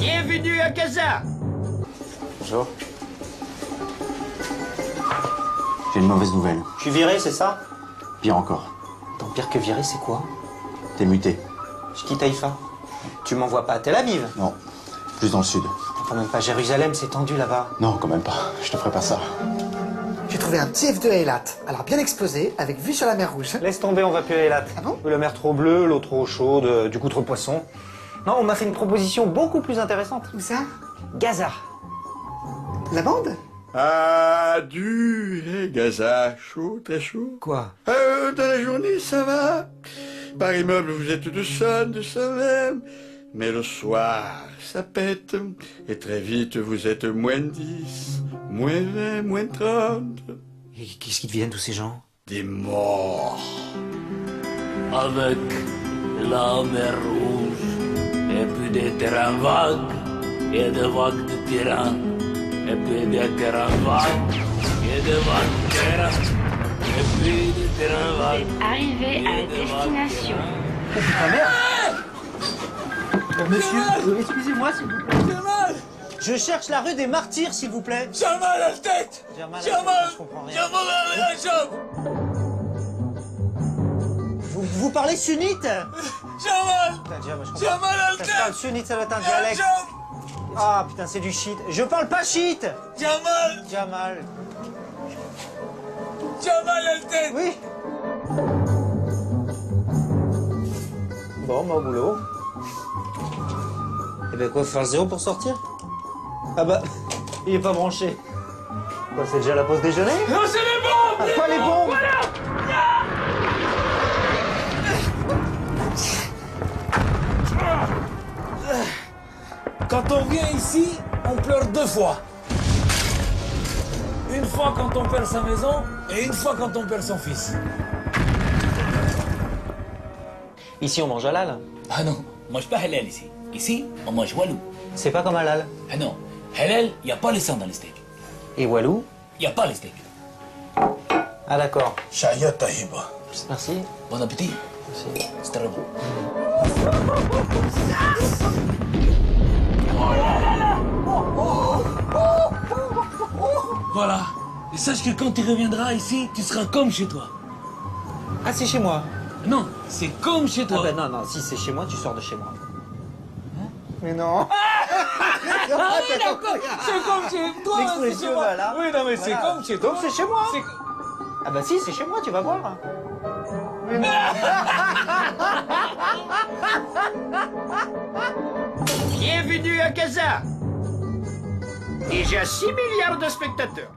Bienvenue à Casa. Bonjour. J'ai une mauvaise nouvelle. Je suis viré, c'est ça? Pire encore. Tant pire que viré, c'est quoi? T'es muté. Je quitte Haïfa. Tu m'envoies pas à Tel Aviv? Non, plus dans le sud. Quand même pas Jérusalem, c'est tendu là-bas. Non, quand même pas. Je te ferai pas ça. J'ai trouvé un petit F2 à Eilat, alors bien exposé, avec vue sur la mer Rouge. Laisse tomber, on va plus à Eilat. Ah bon? La mer trop bleue, l'eau trop chaude, du coup trop de poissons. Non, on m'a fait une proposition beaucoup plus intéressante. Où ça? Gaza. La bande? Ah, Gaza, chaud, très chaud. Quoi? Dans la journée, ça va. Par immeuble, vous êtes de ça même. Mais le soir, ça pète. Et très vite, vous êtes moins 10, moins 20, moins 30. Et qu'est-ce qu'ils deviennent tous ces gens? Des morts. Avec la mer rouge, et puis des terrains vagues, et des vagues de terrain, et puis des terrains vagues, et des vagues de terrain, et puis des terrains vagues. Arrivé à destination. Monsieur, excusez-moi s'il vous plaît. J'ai mal. Je cherche la rue des Martyrs, s'il vous plaît. J'ai mal à la tête. J'ai mal à J'ai la tête, mal. je comprends J'ai rien. mal à la jambe. Vous parlez sunnite? J'ai mal. Putain, déjà, moi, je J'ai comprends. mal à la Ça se parle tête. sunnite, ça doit être un J'ai la dialecte. jambe. Ah putain, c'est du shit. Je parle pas shit. J'ai mal. Jamal. J'ai mal à la tête. Oui. Bon, bah, au boulot. Et ben quoi, faire 0 pour sortir? Ah bah, il est pas branché. Quoi, c'est déjà la pause déjeuner? Non, c'est les bombes. Ah, quoi les bombes? Quand on vient ici, on pleure 2 fois. Une fois quand on perd sa maison et une fois quand on perd son fils. Ici, on mange halal. Ah non, on mange pas halal ici. Ici, on mange walou. C'est pas comme halal. Ah non, halal, il n'y a pas le sang dans les steaks. Et walou? Il n'y a pas les steaks. Ah d'accord. Shaya tahiba. Merci. Bon appétit. Merci. C'est très bon. Voilà. Et sache que quand tu reviendras ici, tu seras comme chez toi. Ah, c'est chez moi. Non, c'est comme chez Ah toi. ben non, non, si c'est chez moi, tu sors de chez moi. Mais non. Ah oui, d'accord. C'est comme chez toi. L'expression, c'est chez moi. voilà. Oui, non, mais c'est Voilà. comme chez toi. Donc c'est chez moi. C'est- Ah bah si, c'est chez moi, tu vas voir. Bienvenue à Casa. Déjà 6 milliards de spectateurs.